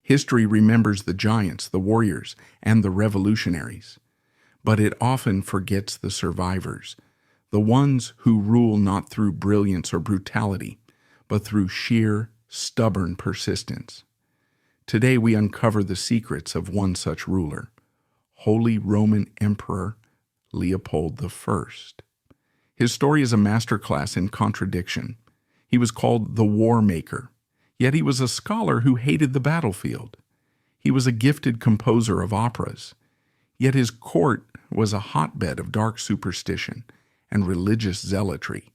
History remembers the giants, the warriors, and the revolutionaries, but it often forgets the survivors, the ones who rule not through brilliance or brutality, but through sheer, stubborn persistence. Today we uncover the secrets of one such ruler, Holy Roman Emperor Leopold I. His story is a masterclass in contradiction. He was called the War Maker, yet he was a scholar who hated the battlefield. He was a gifted composer of operas, yet his court was a hotbed of dark superstition and religious zealotry.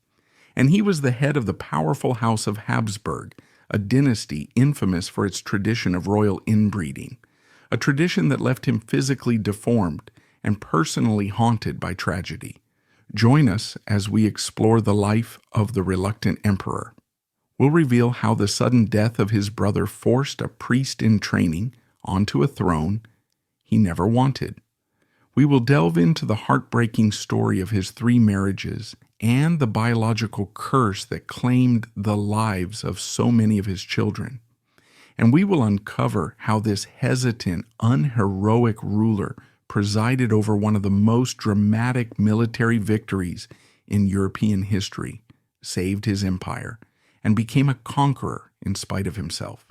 And he was the head of the powerful house of Habsburg, a dynasty infamous for its tradition of royal inbreeding, a tradition that left him physically deformed and personally haunted by tragedy. Join us as we explore the life of the reluctant emperor. We'll reveal how the sudden death of his brother forced a priest in training onto a throne he never wanted. We will delve into the heartbreaking story of his 3 marriages and the biological curse that claimed the lives of so many of his children. And we will uncover how this hesitant, unheroic ruler presided over one of the most dramatic military victories in European history, saved his empire, and became a conqueror in spite of himself.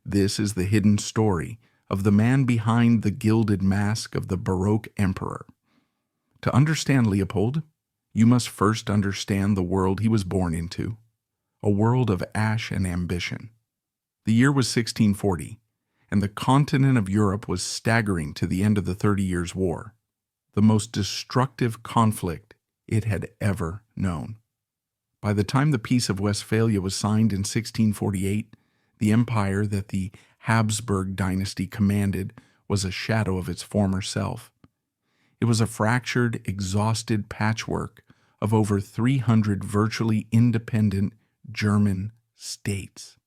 This is the hidden story of the man behind the gilded mask of the Baroque emperor. To understand Leopold, you must first understand the world he was born into, a world of ash and ambition. The year was 1640, and the continent of Europe was staggering to the end of the 30 Years' War, the most destructive conflict it had ever known. By the time the Peace of Westphalia was signed in 1648, the empire that the Habsburg dynasty commanded was a shadow of its former self. It was a fractured, exhausted patchwork of over 300 virtually independent German states.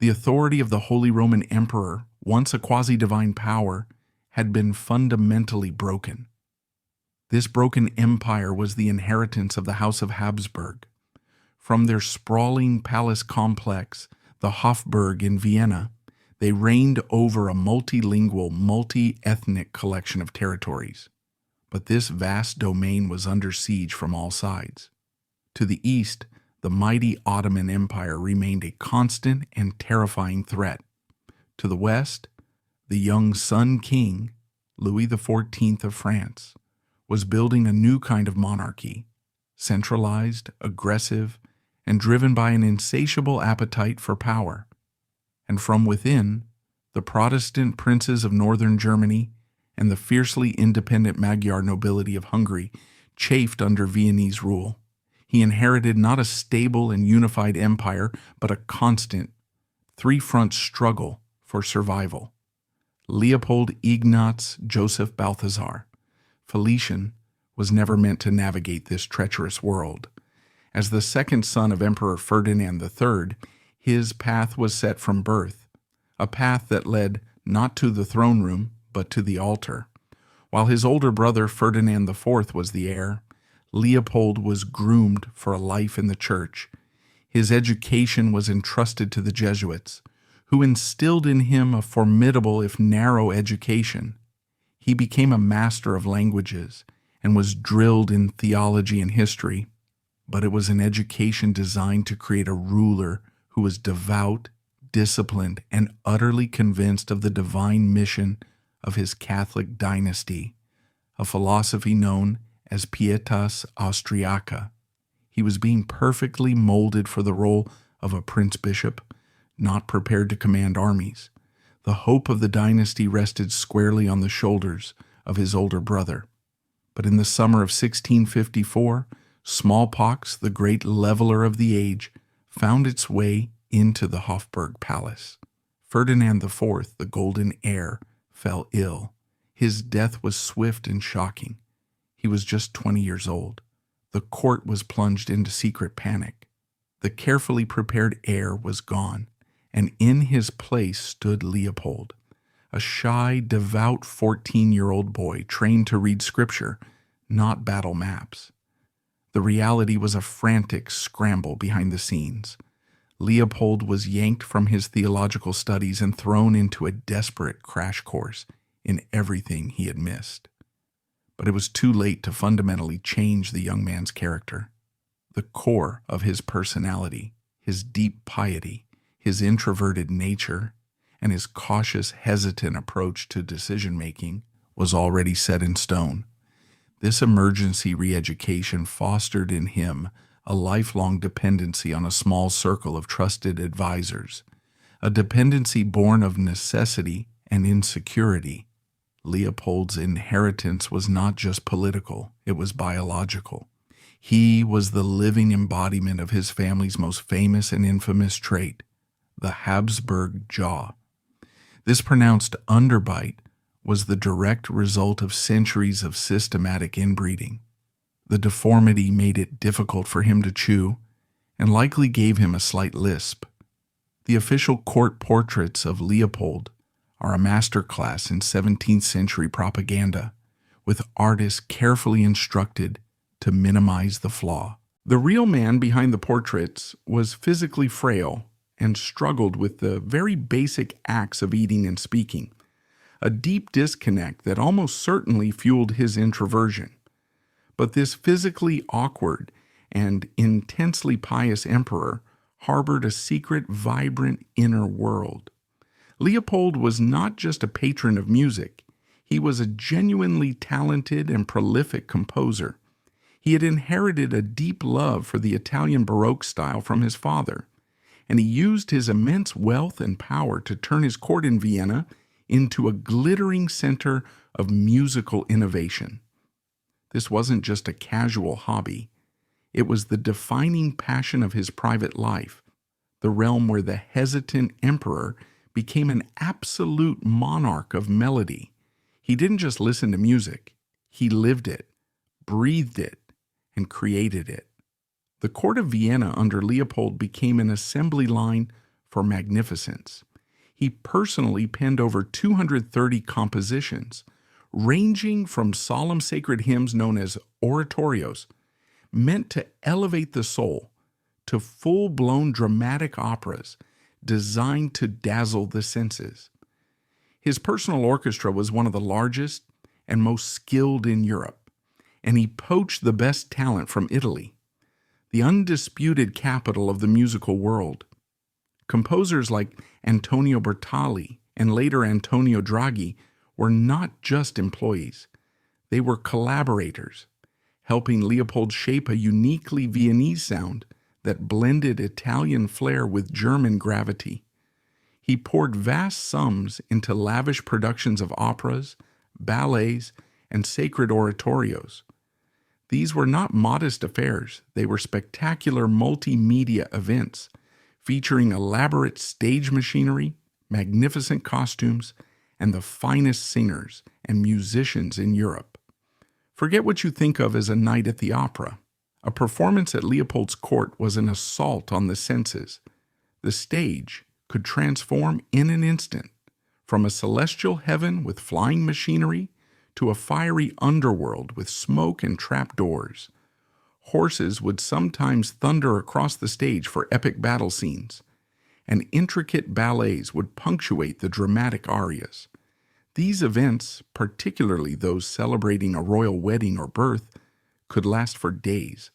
The authority of the Holy Roman Emperor, once a quasi-divine power, had been fundamentally broken. This broken empire was the inheritance of the House of Habsburg. From their sprawling palace complex, the Hofburg in Vienna, they reigned over a multilingual, multi-ethnic collection of territories. But this vast domain was under siege from all sides. To the east, the mighty Ottoman Empire remained a constant and terrifying threat. To the west, the young Sun King, Louis XIV of France, was building a new kind of monarchy, centralized, aggressive, and driven by an insatiable appetite for power. And from within, the Protestant princes of northern Germany and the fiercely independent Magyar nobility of Hungary chafed under Viennese rule. He inherited not a stable and unified empire, but a constant, 3-front struggle for survival. Leopold Ignaz Joseph Balthasar, Felician, was never meant to navigate this treacherous world. As the second son of Emperor Ferdinand III, his path was set from birth, a path that led not to the throne room, but to the altar. While his older brother Ferdinand IV was the heir, Leopold was groomed for a life in the church. His education was entrusted to the Jesuits, who instilled in him a formidable if narrow education. He became a master of languages and was drilled in theology and history, but it was an education designed to create a ruler who was devout, disciplined, and utterly convinced of the divine mission of his Catholic dynasty, a philosophy known as Pietas Austriaca. He was being perfectly molded for the role of a prince-bishop, not prepared to command armies. The hope of the dynasty rested squarely on the shoulders of his older brother. But in the summer of 1654, smallpox, the great leveler of the age, found its way into the Hofburg Palace. Ferdinand IV, the golden heir, fell ill. His death was swift and shocking. He was just 20 years old. The court was plunged into secret panic. The carefully prepared heir was gone, and in his place stood Leopold, a shy, devout 14-year-old boy trained to read scripture, not battle maps. The reality was a frantic scramble behind the scenes. Leopold was yanked from his theological studies and thrown into a desperate crash course in everything he had missed. But it was too late to fundamentally change the young man's character. The core of his personality, his deep piety, his introverted nature, and his cautious, hesitant approach to decision-making was already set in stone. This emergency re-education fostered in him a lifelong dependency on a small circle of trusted advisors, a dependency born of necessity and insecurity. Leopold's inheritance was not just political, it was biological. He was the living embodiment of his family's most famous and infamous trait, the Habsburg jaw. This pronounced underbite was the direct result of centuries of systematic inbreeding. The deformity made it difficult for him to chew and likely gave him a slight lisp. The official court portraits of Leopold are a masterclass in 17th century propaganda, with artists carefully instructed to minimize the flaw. The real man behind the portraits was physically frail and struggled with the very basic acts of eating and speaking, a deep disconnect that almost certainly fueled his introversion. But this physically awkward and intensely pious emperor harbored a secret, vibrant inner world. Leopold was not just a patron of music, he was a genuinely talented and prolific composer. He had inherited a deep love for the Italian Baroque style from his father, and he used his immense wealth and power to turn his court in Vienna into a glittering center of musical innovation. This wasn't just a casual hobby. It was the defining passion of his private life, the realm where the hesitant emperor became an absolute monarch of melody. He didn't just listen to music. He lived it, breathed it, and created it. The court of Vienna under Leopold became an assembly line for magnificence. He personally penned over 230 compositions, ranging from solemn sacred hymns known as oratorios, meant to elevate the soul, to full-blown dramatic operas designed to dazzle the senses. His personal orchestra was one of the largest and most skilled in Europe, and he poached the best talent from Italy, the undisputed capital of the musical world. Composers like Antonio Bertali and later Antonio Draghi were not just employees. They were collaborators, helping Leopold shape a uniquely Viennese sound that blended Italian flair with German gravity. He poured vast sums into lavish productions of operas, ballets, and sacred oratorios. These were not modest affairs. They were spectacular multimedia events featuring elaborate stage machinery, magnificent costumes, and the finest singers and musicians in Europe. Forget what you think of as a night at the opera. A performance at Leopold's court was an assault on the senses. The stage could transform in an instant, from a celestial heaven with flying machinery to a fiery underworld with smoke and trapdoors. Horses would sometimes thunder across the stage for epic battle scenes, and intricate ballets would punctuate the dramatic arias. These events, particularly those celebrating a royal wedding or birth, could last for days,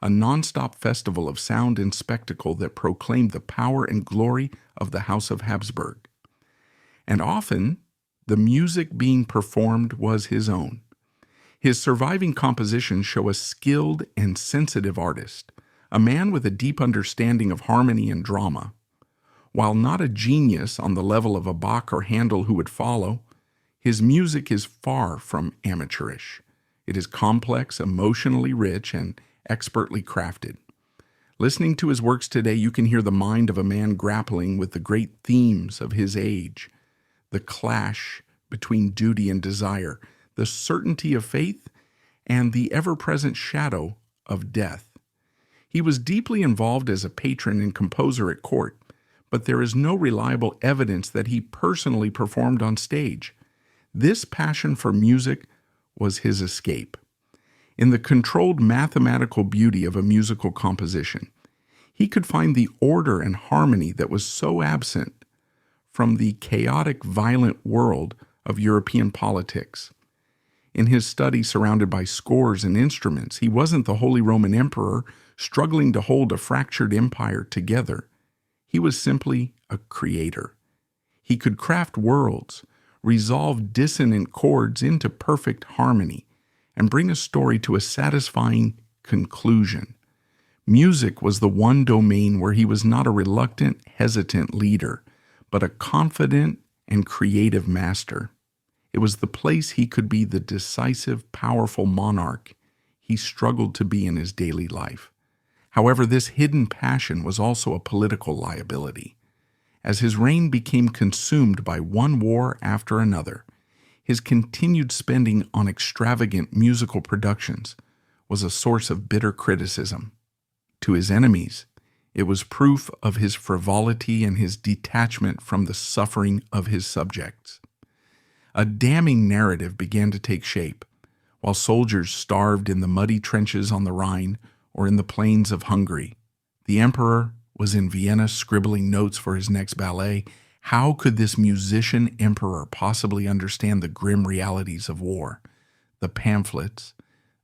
a non-stop festival of sound and spectacle that proclaimed the power and glory of the House of Habsburg. And often, the music being performed was his own. His surviving compositions show a skilled and sensitive artist, a man with a deep understanding of harmony and drama. While not a genius on the level of a Bach or Handel who would follow, his music is far from amateurish. It is complex, emotionally rich, and expertly crafted. Listening to his works today, you can hear the mind of a man grappling with the great themes of his age, the clash between duty and desire, the certainty of faith, and the ever-present shadow of death. He was deeply involved as a patron and composer at court, but there is no reliable evidence that he personally performed on stage. This passion for music was his escape. In the controlled mathematical beauty of a musical composition, He could find the order and harmony that was so absent from the chaotic, violent world of European politics. In his study surrounded by scores and instruments, he wasn't the Holy Roman Emperor struggling to hold a fractured empire together. He was simply a creator. He could craft worlds, resolve dissonant chords into perfect harmony, and bring a story to a satisfying conclusion. Music was the one domain where he was not a reluctant, hesitant leader, but a confident and creative master. It was the place he could be the decisive, powerful monarch he struggled to be in his daily life. However, this hidden passion was also a political liability. As his reign became consumed by one war after another, his continued spending on extravagant musical productions was a source of bitter criticism. To his enemies, it was proof of his frivolity and his detachment from the suffering of his subjects. A damning narrative began to take shape. While soldiers starved in the muddy trenches on the Rhine or in the plains of Hungary, the emperor was in Vienna scribbling notes for his next ballet. How could this musician emperor possibly understand the grim realities of war? The pamphlets,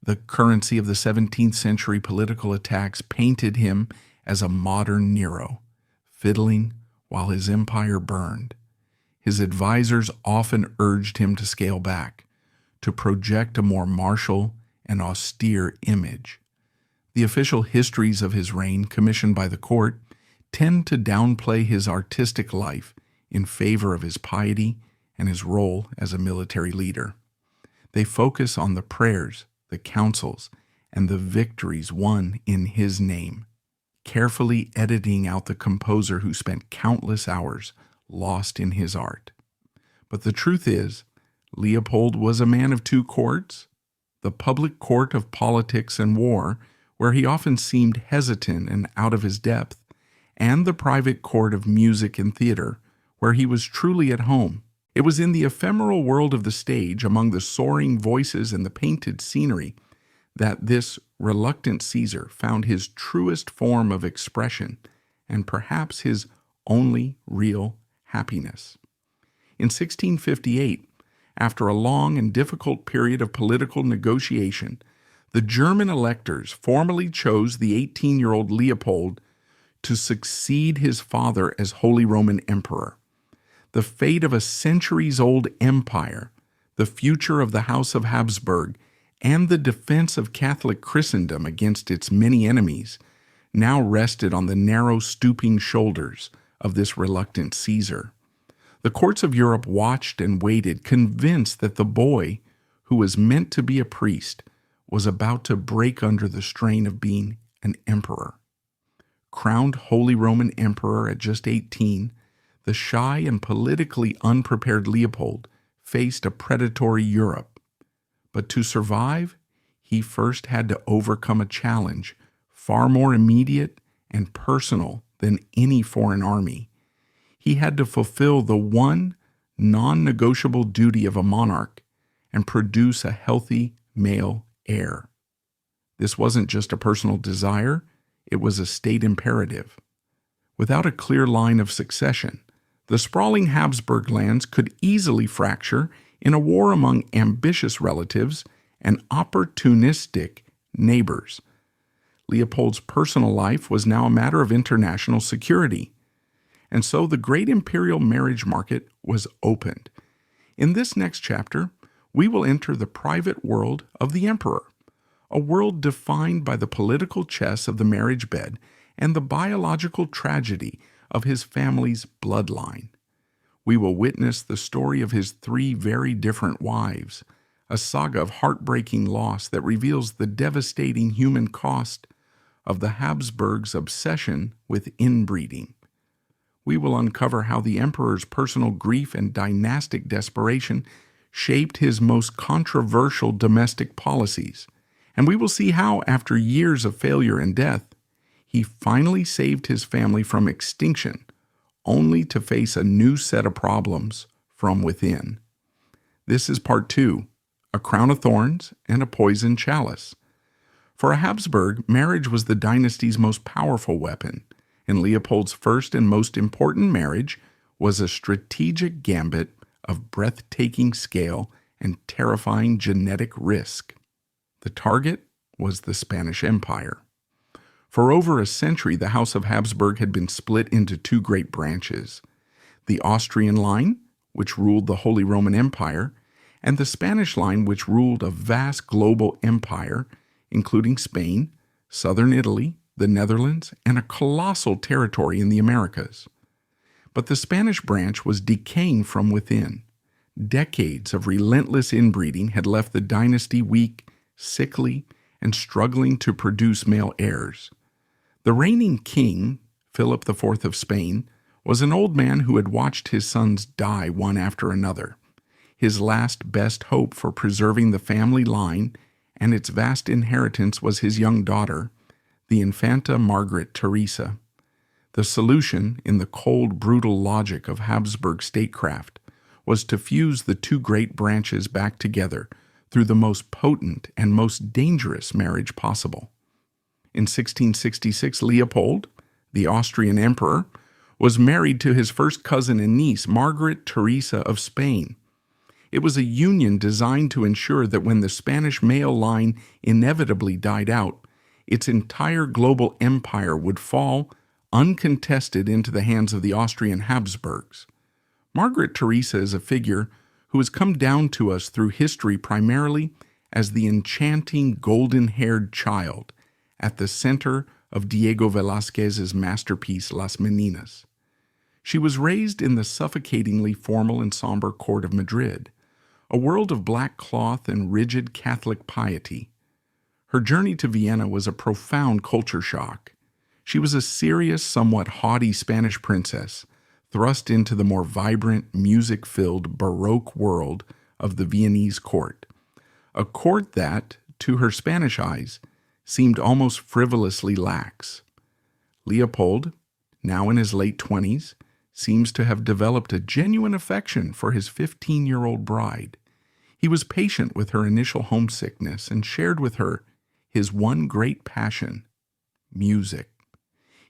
the currency of the 17th century political attacks painted him as a modern Nero, fiddling while his empire burned. His advisors often urged him to scale back, to project a more martial and austere image. The official histories of his reign, commissioned by the court, tend to downplay his artistic life in favor of his piety and his role as a military leader. They focus on the prayers, the councils, and the victories won in his name, carefully editing out the composer who spent countless hours lost in his art. But the truth is, Leopold was a man of two courts: the public court of politics and war, where he often seemed hesitant and out of his depth, and the private court of music and theater, where he was truly at home. It was in the ephemeral world of the stage, among the soaring voices and the painted scenery, that this reluctant Caesar found his truest form of expression and perhaps his only real happiness. In 1658, after a long and difficult period of political negotiation, the German electors formally chose the 18-year-old Leopold to succeed his father as Holy Roman Emperor. The fate of a centuries-old empire, the future of the House of Habsburg, and the defense of Catholic Christendom against its many enemies now rested on the narrow, stooping shoulders of this reluctant Caesar. The courts of Europe watched and waited, convinced that the boy, who was meant to be a priest, was about to break under the strain of being an emperor. Crowned Holy Roman Emperor at just 18, the shy and politically unprepared Leopold faced a predatory Europe. But to survive, he first had to overcome a challenge far more immediate and personal than any foreign army. He had to fulfill the one non-negotiable duty of a monarch and produce a healthy male heir. This wasn't just a personal desire, it was a state imperative. Without a clear line of succession, the sprawling Habsburg lands could easily fracture in a war among ambitious relatives and opportunistic neighbors. Leopold's personal life was now a matter of international security, and so the great imperial marriage market was opened. In this next chapter, we will enter the private world of the emperor, a world defined by the political chess of the marriage bed and the biological tragedy of his family's bloodline. We will witness the story of his three very different wives, a saga of heartbreaking loss that reveals the devastating human cost of the Habsburgs' obsession with inbreeding. We will uncover how the emperor's personal grief and dynastic desperation shaped his most controversial domestic policies, and we will see how, after years of failure and death, he finally saved his family from extinction, only to face a new set of problems from within. This is part 2, A Crown of Thorns and a Poisoned Chalice. For a Habsburg, marriage was the dynasty's most powerful weapon. in Leopold's first and most important marriage was a strategic gambit of breathtaking scale and terrifying genetic risk. The target was the Spanish Empire. For over a century, the House of Habsburg had been split into two great branches: the Austrian line, which ruled the Holy Roman Empire, and the Spanish line, which ruled a vast global empire, including Spain, southern Italy, the Netherlands, and a colossal territory in the Americas. But the Spanish branch was decaying from within. Decades of relentless inbreeding had left the dynasty weak, sickly, and struggling to produce male heirs. The reigning king, Philip IV of Spain, was an old man who had watched his sons die one after another. His last best hope for preserving the family line and its vast inheritance was his young daughter, the Infanta Margaret Theresa. The solution, in the cold, brutal logic of Habsburg statecraft, was to fuse the two great branches back together through the most potent and most dangerous marriage possible. In 1666, Leopold, the Austrian emperor, was married to his first cousin and niece, Margaret Theresa of Spain. It was a union designed to ensure that when the Spanish male line inevitably died out, its entire global empire would fall uncontested into the hands of the Austrian Habsburgs. Margaret Theresa is a figure who has come down to us through history primarily as the enchanting golden-haired child at the center of Diego Velázquez's masterpiece Las Meninas. She was raised in the suffocatingly formal and somber court of Madrid, a world of black cloth and rigid Catholic piety. Her journey to Vienna was a profound culture shock. She was a serious, somewhat haughty Spanish princess, thrust into the more vibrant, music-filled Baroque world of the Viennese court, a court that, to her Spanish eyes, seemed almost frivolously lax. Leopold, now in his late 20s, seems to have developed a genuine affection for his 15-year-old bride. He was patient with her initial homesickness and shared with her his one great passion, music.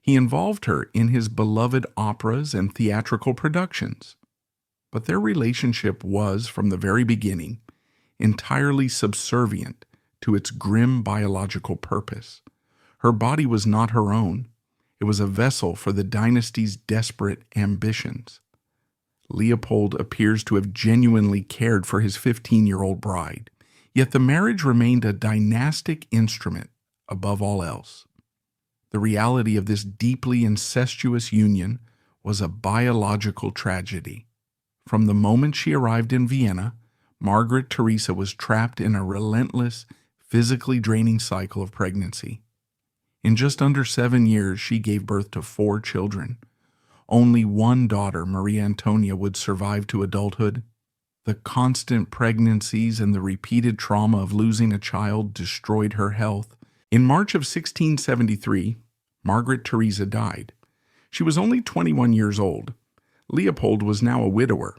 He involved her in his beloved operas and theatrical productions. But their relationship was, from the very beginning, entirely subservient to its grim biological purpose. Her body was not her own. It was a vessel for the dynasty's desperate ambitions. Leopold appears to have genuinely cared for his 15-year-old bride, yet the marriage remained a dynastic instrument above all else. The reality of this deeply incestuous union was a biological tragedy. From the moment she arrived in Vienna, Margaret Theresa was trapped in a relentless, physically draining cycle of pregnancy. In just under 7 years, she gave birth to 4 children. Only one daughter, Maria Antonia, would survive to adulthood. The constant pregnancies and the repeated trauma of losing a child destroyed her health. In March of 1673, Margaret Theresa died. She was only 21 years old. Leopold was now a widower,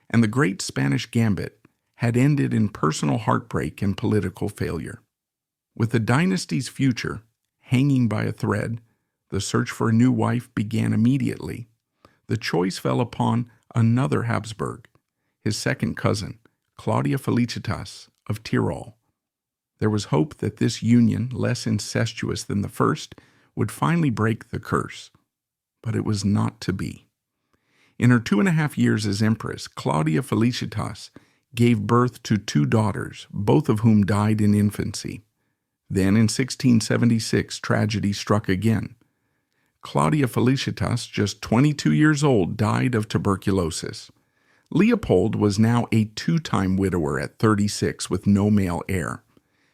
and the Great Spanish Gambit had ended in personal heartbreak and political failure. With the dynasty's future hanging by a thread, the search for a new wife began immediately. The choice fell upon another Habsburg, his second cousin, Claudia Felicitas of Tyrol. There was hope that this union, less incestuous than the first, would finally break the curse. But it was not to be. In her 2.5 years as empress, Claudia Felicitas gave birth to 2 daughters, both of whom died in infancy. Then in 1676, tragedy struck again. Claudia Felicitas, just 22 years old, died of tuberculosis. Leopold was now a 2-time widower at 36 with no male heir.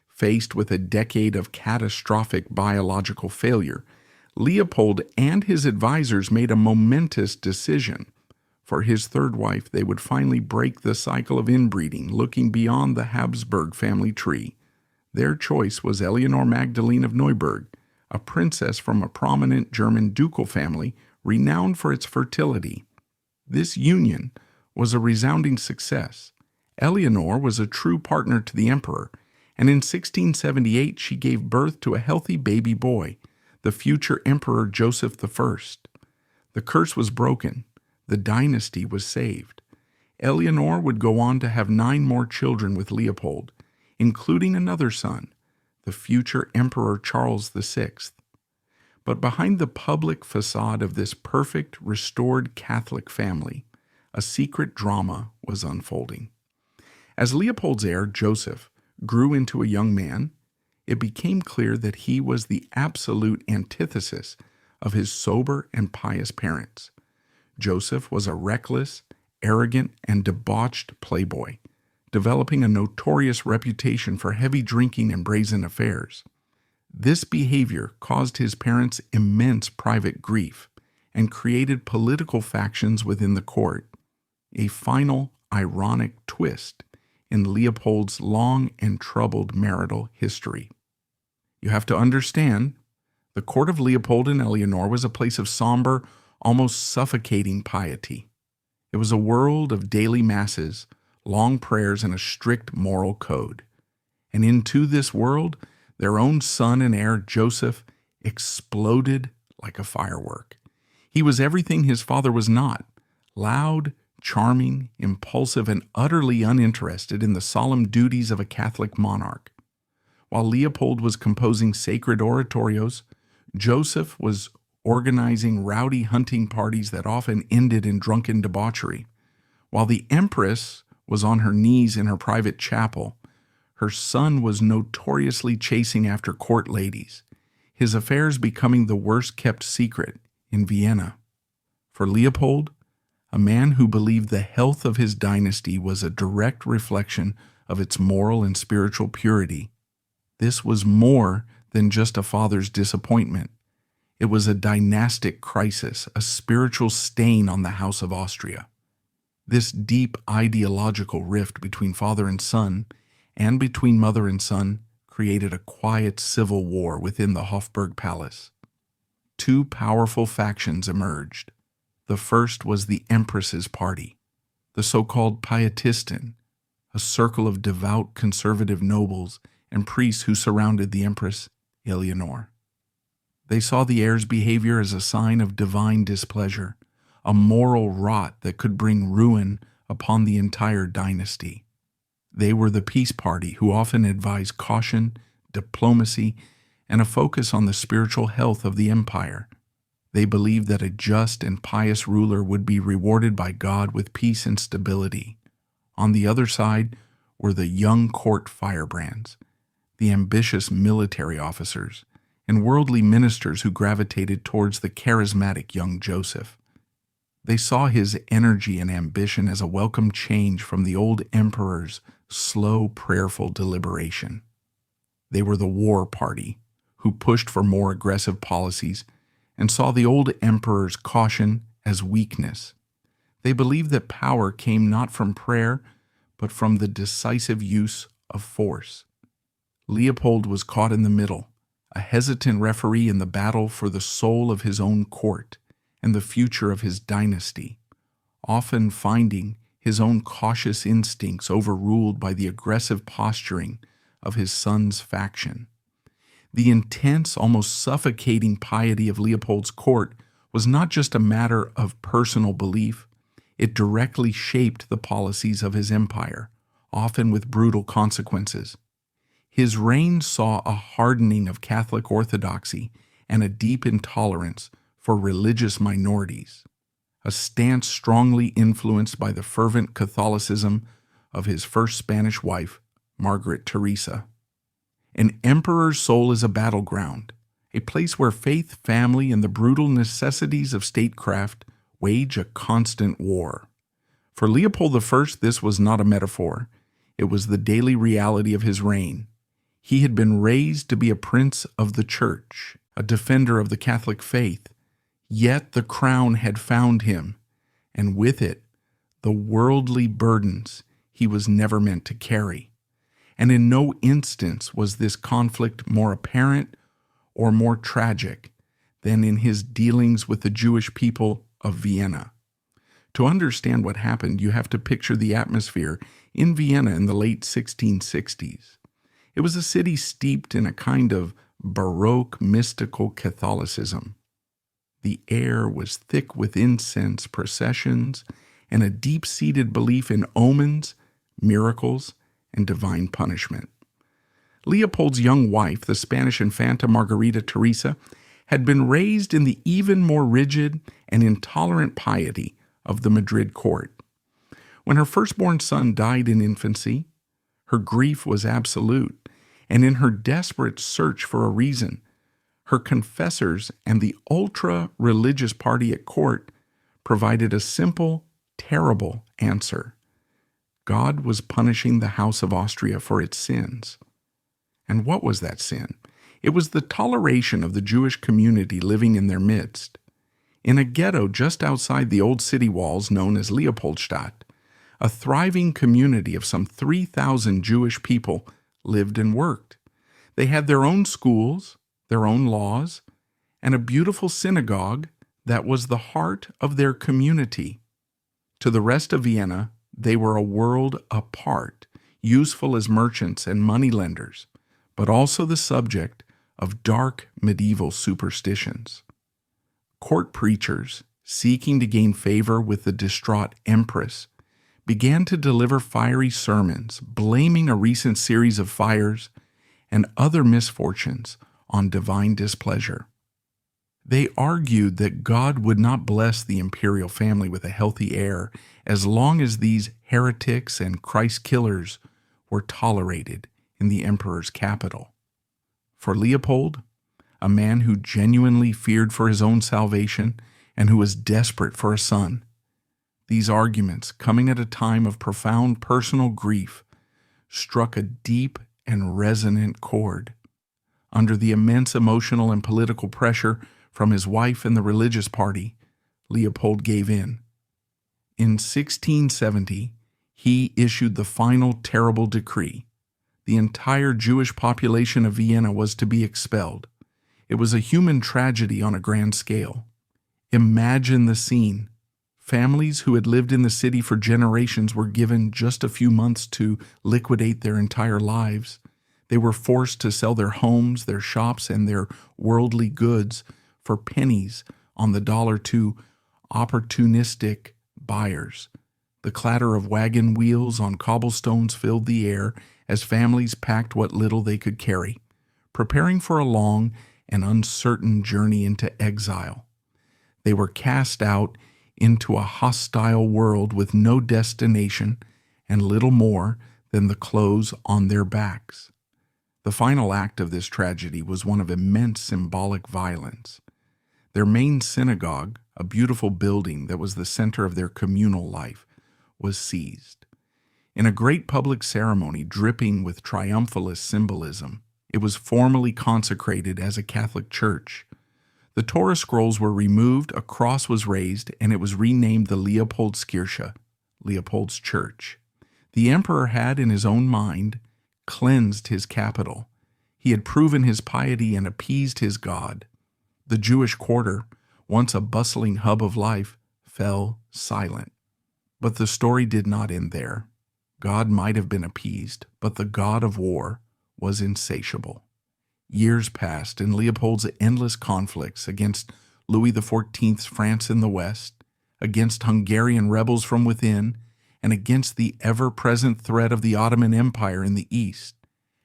Faced with a decade of catastrophic biological failure, Leopold and his advisors made a momentous decision. For his third wife, they would finally break the cycle of inbreeding, looking beyond the Habsburg family tree. Their choice was Eleanor Magdalene of Neuburg, a princess from a prominent German ducal family renowned for its fertility. This union was a resounding success. Eleanor was a true partner to the emperor, and in 1678 she gave birth to a healthy baby boy, the future Emperor Joseph I. The curse was broken. The dynasty was saved. Eleanor would go on to have 9 more children with Leopold, including another son, the future Emperor Charles VI. But behind the public facade of this perfect, restored Catholic family, a secret drama was unfolding. As Leopold's heir, Joseph, grew into a young man, it became clear that he was the absolute antithesis of his sober and pious parents. Joseph was a reckless, arrogant, and debauched playboy, developing a notorious reputation for heavy drinking and brazen affairs. This behavior caused his parents immense private grief and created political factions within the court, a final, ironic twist in Leopold's long and troubled marital history. You have to understand, the court of Leopold and Eleanor was a place of somber, almost suffocating piety. It was a world of daily masses, long prayers, and a strict moral code. And into this world, their own son and heir, Joseph, exploded like a firework. He was everything his father was not: loud, charming, impulsive, and utterly uninterested in the solemn duties of a Catholic monarch. While Leopold was composing sacred oratorios, Joseph was organizing rowdy hunting parties that often ended in drunken debauchery. While the Empress was on her knees in her private chapel, her son was notoriously chasing after court ladies, his affairs becoming the worst-kept secret in Vienna. For Leopold, a man who believed the health of his dynasty was a direct reflection of its moral and spiritual purity, this was more than just a father's disappointment. It was a dynastic crisis, a spiritual stain on the House of Austria. This deep ideological rift between father and son, and between mother and son, created a quiet civil war within the Hofburg Palace. 2 powerful factions emerged. The first was the Empress's party, the so-called Pietisten, a circle of devout conservative nobles and priests who surrounded the Empress Eleanor. They saw the heir's behavior as a sign of divine displeasure, a moral rot that could bring ruin upon the entire dynasty. They were the peace party who often advised caution, diplomacy, and a focus on the spiritual health of the empire. They believed that a just and pious ruler would be rewarded by God with peace and stability. On the other side were the young court firebrands, the ambitious military officers, and worldly ministers who gravitated towards the charismatic young Joseph. They saw his energy and ambition as a welcome change from the old emperor's slow, prayerful deliberation. They were the war party, who pushed for more aggressive policies and saw the old emperor's caution as weakness. They believed that power came not from prayer, but from the decisive use of force. Leopold was caught in the middle, a hesitant referee in the battle for the soul of his own court and the future of his dynasty, often finding his own cautious instincts overruled by the aggressive posturing of his son's faction. The intense, almost suffocating piety of Leopold's court was not just a matter of personal belief, it directly shaped the policies of his empire, often with brutal consequences. His reign saw a hardening of Catholic orthodoxy and a deep intolerance for religious minorities, a stance strongly influenced by the fervent Catholicism of his first Spanish wife, Margaret Teresa. An emperor's soul is a battleground, a place where faith, family, and the brutal necessities of statecraft wage a constant war. For Leopold I, this was not a metaphor. It was the daily reality of his reign. He had been raised to be a prince of the church, a defender of the Catholic faith, yet the crown had found him, and with it, the worldly burdens he was never meant to carry. And in no instance was this conflict more apparent or more tragic than in his dealings with the Jewish people of Vienna. To understand what happened, you have to picture the atmosphere in Vienna in the late 1660s. It was a city steeped in a kind of Baroque mystical Catholicism. The air was thick with incense processions and a deep-seated belief in omens, miracles, and divine punishment. Leopold's young wife, the Spanish Infanta Margarita Teresa, had been raised in the even more rigid and intolerant piety of the Madrid court. When her firstborn son died in infancy, her grief was absolute, and in her desperate search for a reason, her confessors and the ultra-religious party at court provided a simple, terrible answer. God was punishing the House of Austria for its sins. And what was that sin? It was the toleration of the Jewish community living in their midst. In a ghetto just outside the old city walls known as Leopoldstadt, a thriving community of some 3,000 Jewish people lived and worked. They had their own schools, their own laws, and a beautiful synagogue that was the heart of their community. To the rest of Vienna, they were a world apart, useful as merchants and moneylenders, but also the subject of dark medieval superstitions. Court preachers, seeking to gain favor with the distraught empress, began to deliver fiery sermons, blaming a recent series of fires and other misfortunes on divine displeasure. They argued that God would not bless the imperial family with a healthy heir as long as these heretics and Christ killers were tolerated in the emperor's capital. For Leopold, a man who genuinely feared for his own salvation and who was desperate for a son, these arguments, coming at a time of profound personal grief, struck a deep and resonant chord. Under the immense emotional and political pressure from his wife and the religious party, Leopold gave in. In 1670, he issued the final terrible decree. The entire Jewish population of Vienna was to be expelled. It was a human tragedy on a grand scale. Imagine the scene. Families who had lived in the city for generations were given just a few months to liquidate their entire lives. They were forced to sell their homes, their shops, and their worldly goods for pennies on the dollar to opportunistic buyers. The clatter of wagon wheels on cobblestones filled the air as families packed what little they could carry, preparing for a long and uncertain journey into exile. They were cast out into a hostile world with no destination and little more than the clothes on their backs. The final act of this tragedy was one of immense symbolic violence. Their main synagogue, a beautiful building that was the center of their communal life, was seized. In a great public ceremony dripping with triumphalist symbolism, it was formally consecrated as a Catholic church. The Torah scrolls were removed, a cross was raised, and it was renamed the Leopoldskirche, Leopold's church. The emperor had, in his own mind, cleansed his capital. He had proven his piety and appeased his God. The Jewish quarter, once a bustling hub of life, fell silent. But the story did not end there. God might have been appeased, but the God of war was insatiable. Years passed, and Leopold's endless conflicts against Louis XIV's France in the west, against Hungarian rebels from within, and against the ever-present threat of the Ottoman Empire in the east,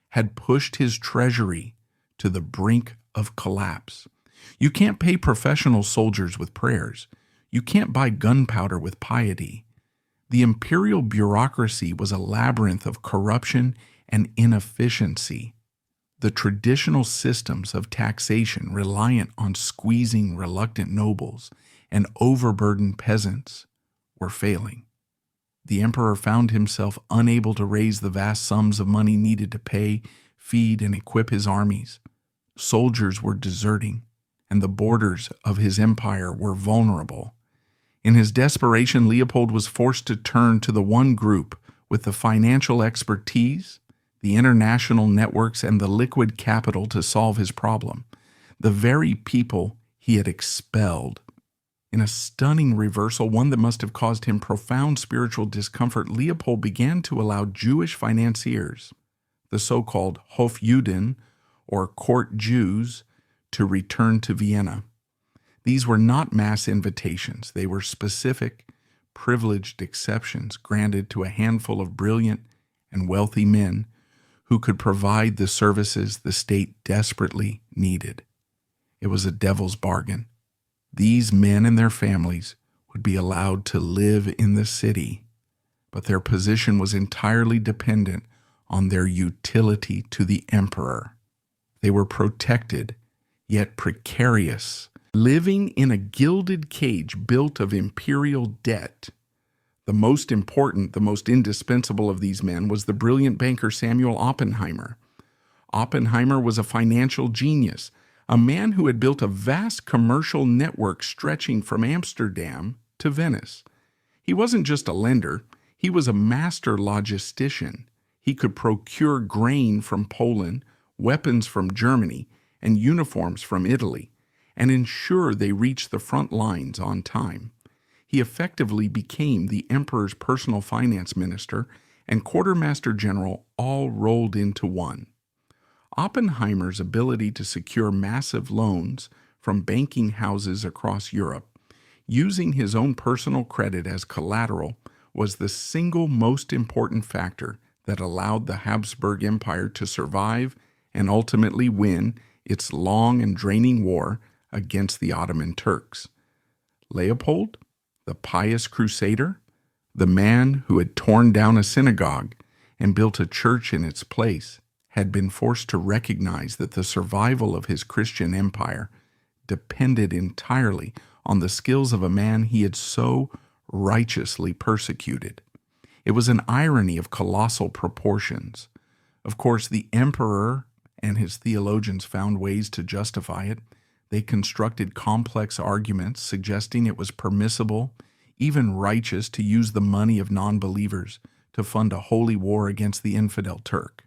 had pushed his treasury to the brink of collapse. You can't pay professional soldiers with prayers. You can't buy gunpowder with piety. The imperial bureaucracy was a labyrinth of corruption and inefficiency. The traditional systems of taxation reliant on squeezing reluctant nobles and overburdened peasants were failing. The emperor found himself unable to raise the vast sums of money needed to pay, feed, and equip his armies. Soldiers were deserting, and the borders of his empire were vulnerable. In his desperation, Leopold was forced to turn to the one group with the financial expertise, the international networks, and the liquid capital to solve his problem, the very people he had expelled. In a stunning reversal, one that must have caused him profound spiritual discomfort, Leopold began to allow Jewish financiers, the so-called Hofjuden, or court Jews, to return to Vienna. These were not mass invitations. They were specific, privileged exceptions granted to a handful of brilliant and wealthy men who could provide the services the state desperately needed. It was a devil's bargain. These men and their families would be allowed to live in the city, but their position was entirely dependent on their utility to the emperor. They were protected, yet precarious, living in a gilded cage built of imperial debt. The most important, the most indispensable of these men was the brilliant banker Samuel Oppenheimer. Oppenheimer was a financial genius, a man who had built a vast commercial network stretching from Amsterdam to Venice. He wasn't just a lender, he was a master logistician. He could procure grain from Poland, weapons from Germany, and uniforms from Italy, and ensure they reached the front lines on time. He effectively became the emperor's personal finance minister and quartermaster general, all rolled into one. Oppenheimer's ability to secure massive loans from banking houses across Europe, using his own personal credit as collateral, was the single most important factor that allowed the Habsburg Empire to survive and ultimately win its long and draining war against the Ottoman Turks. Leopold, the pious crusader, the man who had torn down a synagogue and built a church in its place, had been forced to recognize that the survival of his Christian empire depended entirely on the skills of a man he had so righteously persecuted. It was an irony of colossal proportions. Of course, the emperor and his theologians found ways to justify it. They constructed complex arguments suggesting it was permissible, even righteous, to use the money of non-believers to fund a holy war against the infidel Turk.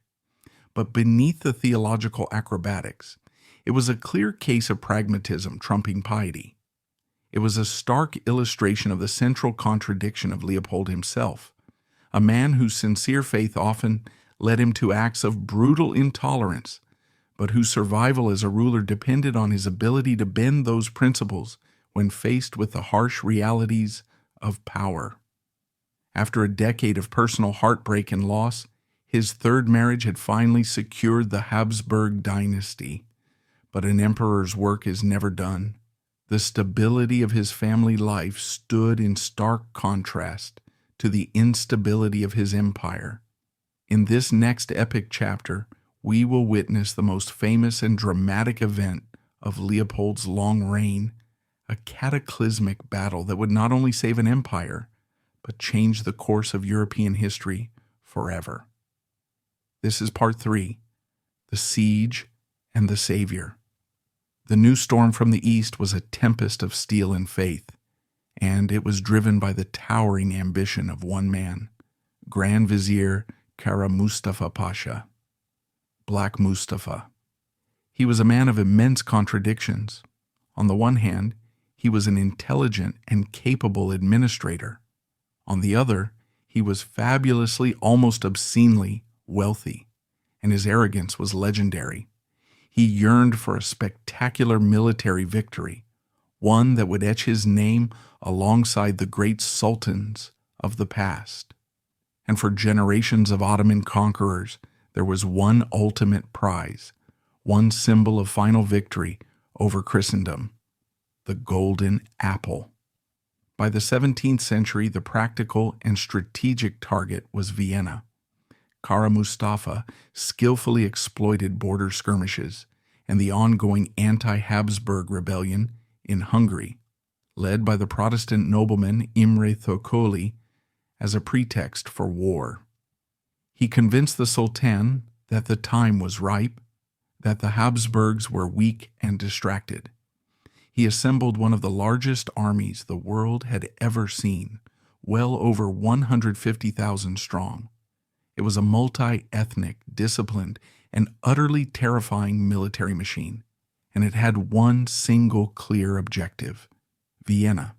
But beneath the theological acrobatics, it was a clear case of pragmatism trumping piety. It was a stark illustration of the central contradiction of Leopold himself, a man whose sincere faith often led him to acts of brutal intolerance, but whose survival as a ruler depended on his ability to bend those principles when faced with the harsh realities of power. After a decade of personal heartbreak and loss, his third marriage had finally secured the Habsburg dynasty. But an emperor's work is never done. The stability of his family life stood in stark contrast to the instability of his empire. In this next epic chapter, we will witness the most famous and dramatic event of Leopold's long reign, a cataclysmic battle that would not only save an empire, but change the course of European history forever. This is part 3, the siege and the savior. The new storm from the east was a tempest of steel and faith, and it was driven by the towering ambition of one man, Grand Vizier Kara Mustafa Pasha. Black Mustafa. He was a man of immense contradictions. On the one hand, he was an intelligent and capable administrator. On the other, he was fabulously, almost obscenely wealthy, and his arrogance was legendary. He yearned for a spectacular military victory, one that would etch his name alongside the great sultans of the past. And for generations of Ottoman conquerors, there was one ultimate prize, one symbol of final victory over Christendom, the golden apple. By the 17th century, the practical and strategic target was Vienna. Kara Mustafa skillfully exploited border skirmishes and the ongoing anti-Habsburg rebellion in Hungary, led by the Protestant nobleman Imre Thököly, as a pretext for war. He convinced the Sultan that the time was ripe, that the Habsburgs were weak and distracted. He assembled one of the largest armies the world had ever seen, well over 150,000 strong. It was a multi-ethnic, disciplined, and utterly terrifying military machine, and it had one single clear objective: Vienna.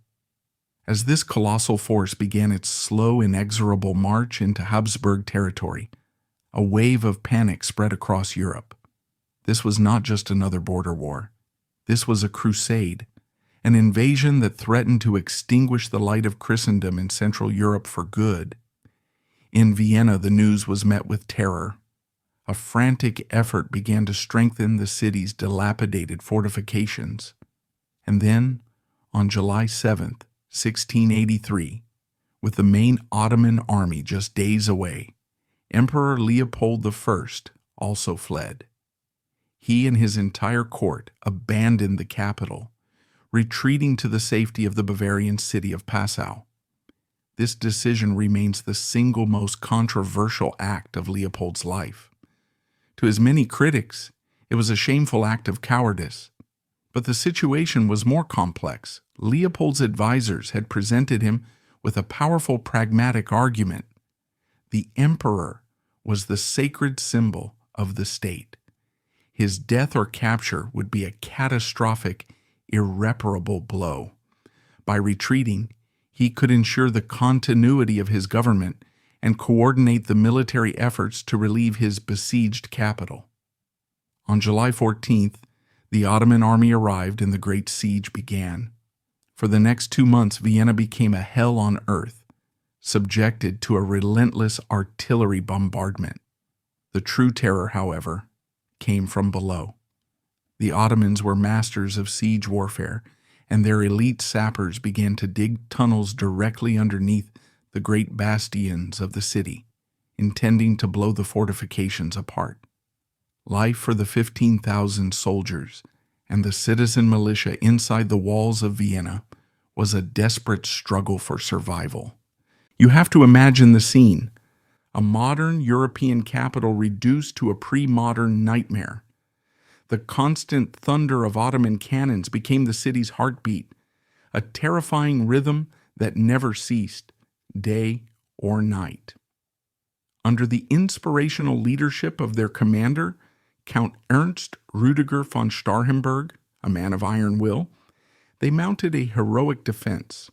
As this colossal force began its slow, inexorable march into Habsburg territory, a wave of panic spread across Europe. This was not just another border war. This was a crusade, an invasion that threatened to extinguish the light of Christendom in Central Europe for good. In Vienna, the news was met with terror. A frantic effort began to strengthen the city's dilapidated fortifications. And then, on July 7th, 1683, with the main Ottoman army just days away, Emperor Leopold I also fled. He and his entire court abandoned the capital, retreating to the safety of the Bavarian city of Passau. This decision remains the single most controversial act of Leopold's life. To his many critics, it was a shameful act of cowardice. But the situation was more complex. Leopold's advisors had presented him with a powerful pragmatic argument. The emperor was the sacred symbol of the state. His death or capture would be a catastrophic, irreparable blow. By retreating, he could ensure the continuity of his government and coordinate the military efforts to relieve his besieged capital. On July 14th, the Ottoman army arrived and the Great Siege began. For the next 2 months, Vienna became a hell on earth, subjected to a relentless artillery bombardment. The true terror, however, came from below. The Ottomans were masters of siege warfare, and their elite sappers began to dig tunnels directly underneath the great bastions of the city, intending to blow the fortifications apart. Life for the 15,000 soldiers and the citizen militia inside the walls of Vienna was a desperate struggle for survival. You have to imagine the scene: a modern European capital reduced to a pre-modern nightmare. The constant thunder of Ottoman cannons became the city's heartbeat, a terrifying rhythm that never ceased, day or night. Under the inspirational leadership of their commander, Count Ernst Rüdiger von Starhemberg, a man of iron will, they mounted a heroic defense.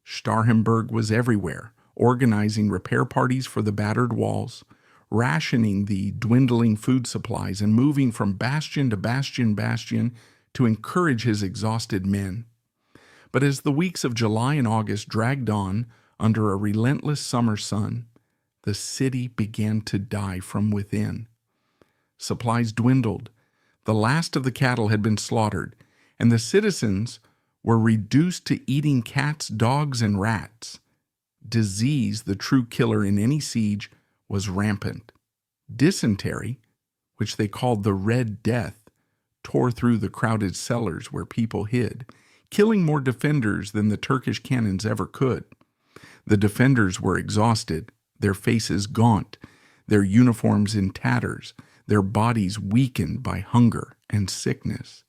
Starhemberg was everywhere, organizing repair parties for the battered walls, rationing the dwindling food supplies, and moving from bastion to bastion to encourage his exhausted men. But as the weeks of July and August dragged on under a relentless summer sun, the city began to die from within. Supplies dwindled, the last of the cattle had been slaughtered, and the citizens were reduced to eating cats, dogs, and rats. Disease, the true killer in any siege, was rampant. Dysentery, which they called the Red Death, tore through the crowded cellars where people hid, killing more defenders than the Turkish cannons ever could. The defenders were exhausted, their faces gaunt, their uniforms in tatters, their bodies weakened by hunger and sickness.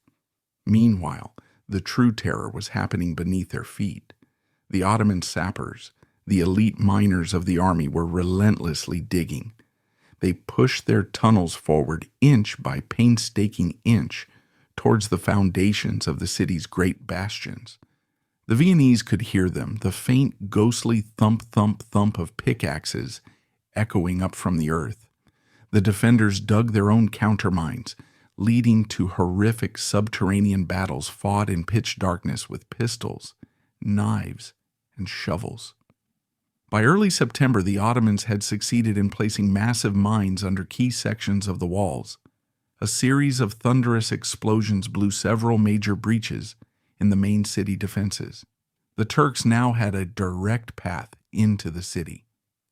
Meanwhile, the true terror was happening beneath their feet. The Ottoman sappers, the elite miners of the army, were relentlessly digging. They pushed their tunnels forward inch by painstaking inch towards the foundations of the city's great bastions. The Viennese could hear them, the faint, ghostly thump, thump, thump of pickaxes echoing up from the earth. The defenders dug their own countermines, leading to horrific subterranean battles fought in pitch darkness with pistols, knives, and shovels. By early September, the Ottomans had succeeded in placing massive mines under key sections of the walls. A series of thunderous explosions blew several major breaches in the main city defenses. The Turks now had a direct path into the city.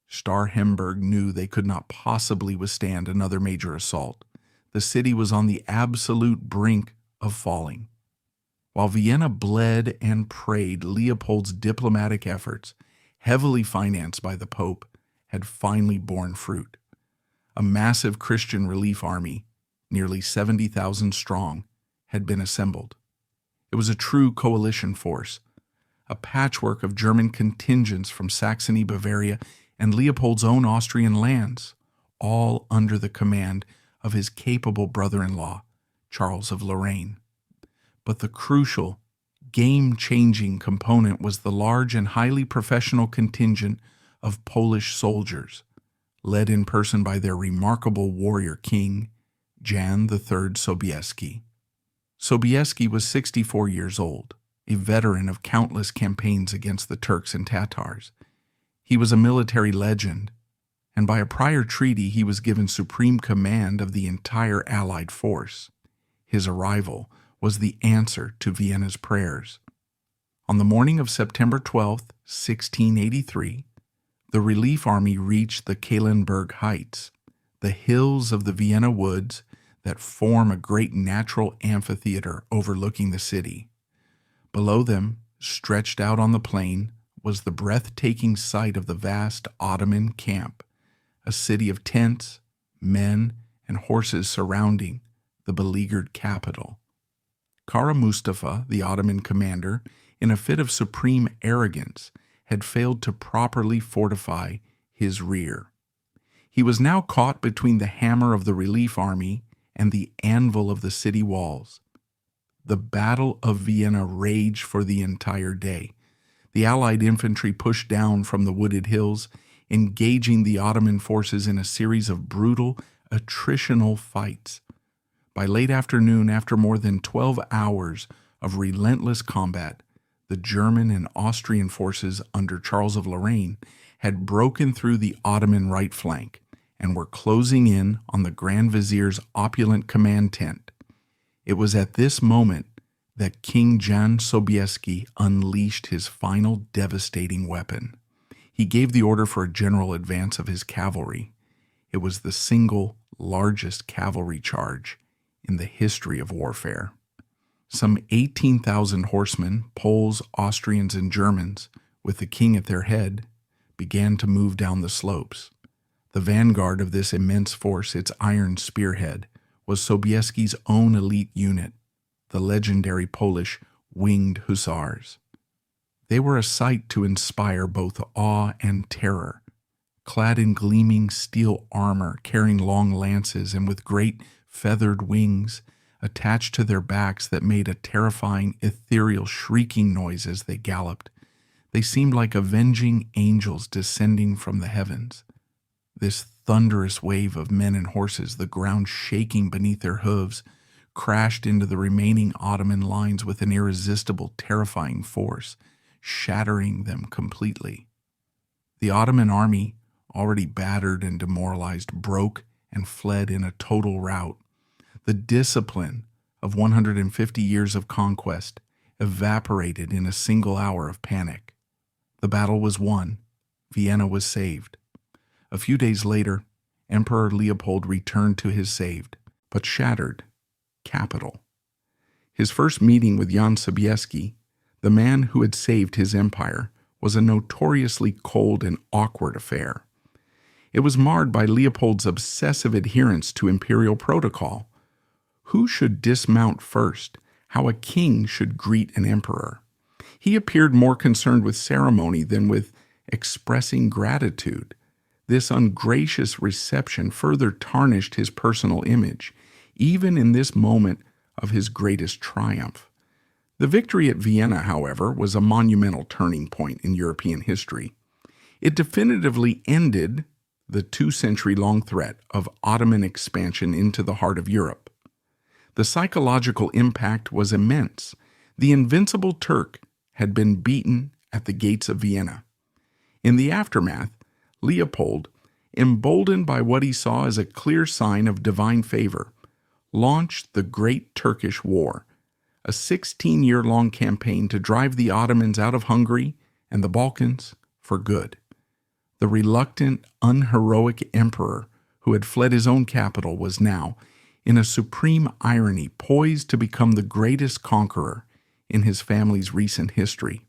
Starhemberg knew they could not possibly withstand another major assault. The city was on the absolute brink of falling. While Vienna bled and prayed, Leopold's diplomatic efforts, heavily financed by the Pope, had finally borne fruit. A massive Christian relief army, nearly 70,000 strong, had been assembled. It was a true coalition force, a patchwork of German contingents from Saxony, Bavaria, and Leopold's own Austrian lands, all under the command of his capable brother-in-law, Charles of Lorraine. But the crucial, game-changing component was the large and highly professional contingent of Polish soldiers, led in person by their remarkable warrior king, Jan III Sobieski. Sobieski was 64 years old, a veteran of countless campaigns against the Turks and Tatars. He was a military legend, and by a prior treaty he was given supreme command of the entire Allied force. His arrival was the answer to Vienna's prayers. On the morning of September 12, 1683, the relief army reached the Kahlenberg Heights, the hills of the Vienna woods that form a great natural amphitheater overlooking the city. Below them, stretched out on the plain, was the breathtaking sight of the vast Ottoman camp, a city of tents, men, and horses surrounding the beleaguered capital. Kara Mustafa, the Ottoman commander, in a fit of supreme arrogance, had failed to properly fortify his rear. He was now caught between the hammer of the relief army and the anvil of the city walls. The Battle of Vienna raged for the entire day. The Allied infantry pushed down from the wooded hills, engaging the Ottoman forces in a series of brutal, attritional fights. By late afternoon, after more than 12 hours of relentless combat, the German and Austrian forces under Charles of Lorraine had broken through the Ottoman right flank and were closing in on the Grand Vizier's opulent command tent. It was at this moment that King Jan Sobieski unleashed his final devastating weapon. He gave the order for a general advance of his cavalry. It was the single largest cavalry charge in the history of warfare. Some 18,000 horsemen, Poles, Austrians, and Germans, with the king at their head, began to move down the slopes. The vanguard of this immense force, its iron spearhead, was Sobieski's own elite unit, the legendary Polish Winged Hussars. They were a sight to inspire both awe and terror. Clad in gleaming steel armor, carrying long lances, and with great feathered wings attached to their backs that made a terrifying, ethereal, shrieking noise as they galloped, they seemed like avenging angels descending from the heavens. This thunderous wave of men and horses, the ground shaking beneath their hooves, crashed into the remaining Ottoman lines with an irresistible, terrifying force, shattering them completely. The Ottoman army, already battered and demoralized, broke and fled in a total rout. The discipline of 150 years of conquest evaporated in a single hour of panic. The battle was won. Vienna was saved. A few days later, Emperor Leopold returned to his saved, but shattered, capital. His first meeting with Jan Sobieski, the man who had saved his empire, was a notoriously cold and awkward affair. It was marred by Leopold's obsessive adherence to imperial protocol. Who should dismount first? How a king should greet an emperor? He appeared more concerned with ceremony than with expressing gratitude. This ungracious reception further tarnished his personal image, even in this moment of his greatest triumph. The victory at Vienna, however, was a monumental turning point in European history. It definitively ended the 2-century-long threat of Ottoman expansion into the heart of Europe. The psychological impact was immense. The invincible Turk had been beaten at the gates of Vienna. In the aftermath, Leopold, emboldened by what he saw as a clear sign of divine favor, launched the Great Turkish War, a 16-year-long campaign to drive the Ottomans out of Hungary and the Balkans for good. The reluctant, unheroic emperor who had fled his own capital was now, in a supreme irony, poised to become the greatest conqueror in his family's recent history.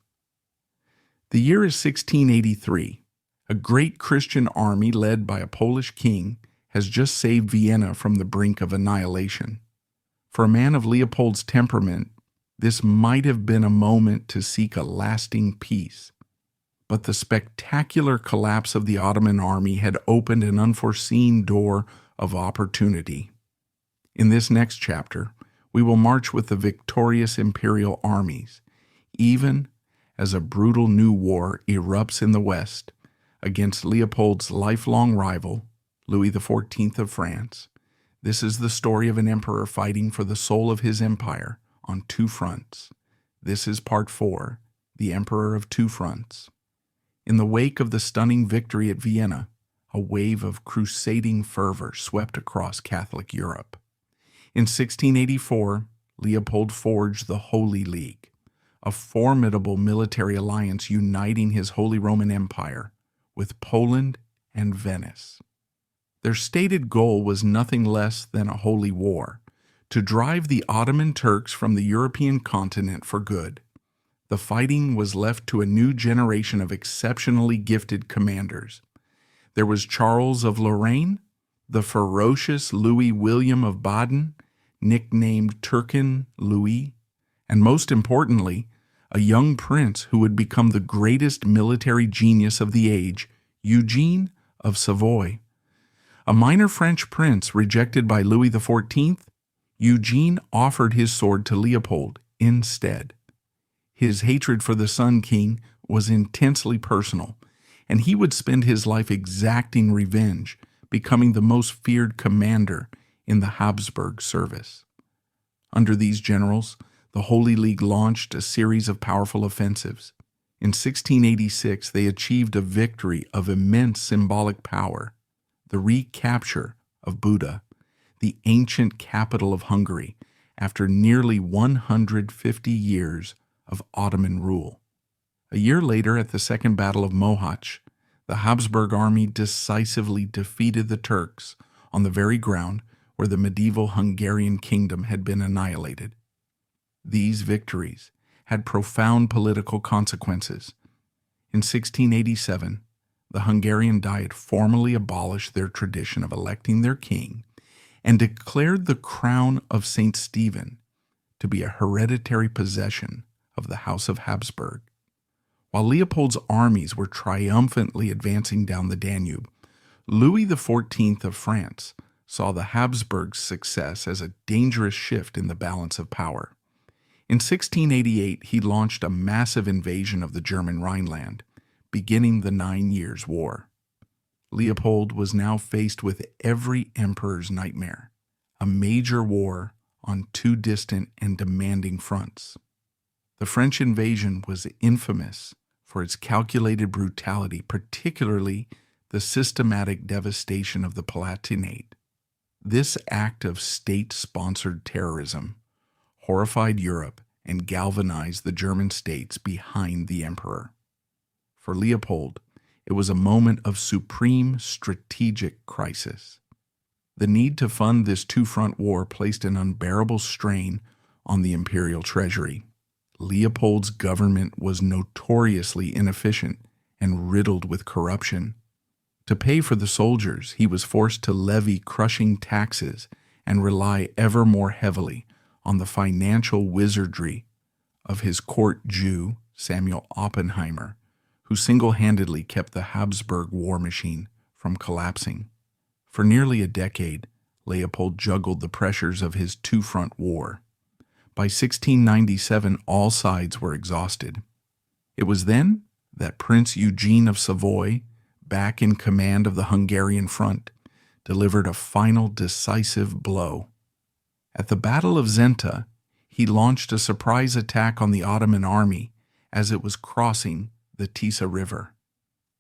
The year is 1683. A great Christian army led by a Polish king has just saved Vienna from the brink of annihilation. For a man of Leopold's temperament, this might have been a moment to seek a lasting peace. But the spectacular collapse of the Ottoman army had opened an unforeseen door of opportunity. In this next chapter, we will march with the victorious imperial armies, even as a brutal new war erupts in the West against Leopold's lifelong rival, Louis XIV of France, This is the story of an emperor fighting for the soul of his empire on two fronts. This is part 4, The Emperor of Two Fronts. In the wake of the stunning victory at Vienna, a wave of crusading fervor swept across Catholic Europe. In 1684, Leopold forged the Holy League, a formidable military alliance uniting his Holy Roman Empire with Poland and Venice. Their stated goal was nothing less than a holy war, to drive the Ottoman Turks from the European continent for good. The fighting was left to a new generation of exceptionally gifted commanders. There was Charles of Lorraine, the ferocious Louis William of Baden, nicknamed Turkin Louis, and most importantly, a young prince who would become the greatest military genius of the age, Eugene of Savoy. A minor French prince rejected by Louis XIV, Eugene offered his sword to Leopold instead. His hatred for the Sun King was intensely personal, and he would spend his life exacting revenge, becoming the most feared commander in the Habsburg service. Under these generals, the Holy League launched a series of powerful offensives. In 1686, they achieved a victory of immense symbolic power, the recapture of Buda, the ancient capital of Hungary, after nearly 150 years of Ottoman rule. A year later, at the Second Battle of Mohacs, the Habsburg army decisively defeated the Turks on the very ground where the medieval Hungarian kingdom had been annihilated. These victories had profound political consequences. In 1687, the Hungarian Diet formally abolished their tradition of electing their king and declared the crown of St. Stephen to be a hereditary possession of the House of Habsburg. While Leopold's armies were triumphantly advancing down the Danube, Louis XIV of France saw the Habsburgs' success as a dangerous shift in the balance of power. In 1688, he launched a massive invasion of the German Rhineland, beginning the 9 Years' War. Leopold was now faced with every emperor's nightmare, a major war on two distant and demanding fronts. The French invasion was infamous for its calculated brutality, particularly the systematic devastation of the Palatinate. This act of state-sponsored terrorism horrified Europe and galvanized the German states behind the emperor. For Leopold, it was a moment of supreme strategic crisis. The need to fund this two-front war placed an unbearable strain on the imperial treasury. Leopold's government was notoriously inefficient and riddled with corruption. To pay for the soldiers, he was forced to levy crushing taxes and rely ever more heavily on the financial wizardry of his court Jew, Samuel Oppenheimer, who single-handedly kept the Habsburg war machine from collapsing. For nearly a decade, Leopold juggled the pressures of his two-front war. By 1697, all sides were exhausted. It was then that Prince Eugene of Savoy, back in command of the Hungarian front, delivered a final decisive blow. At the Battle of Zenta, he launched a surprise attack on the Ottoman army as it was crossing the Tisa River.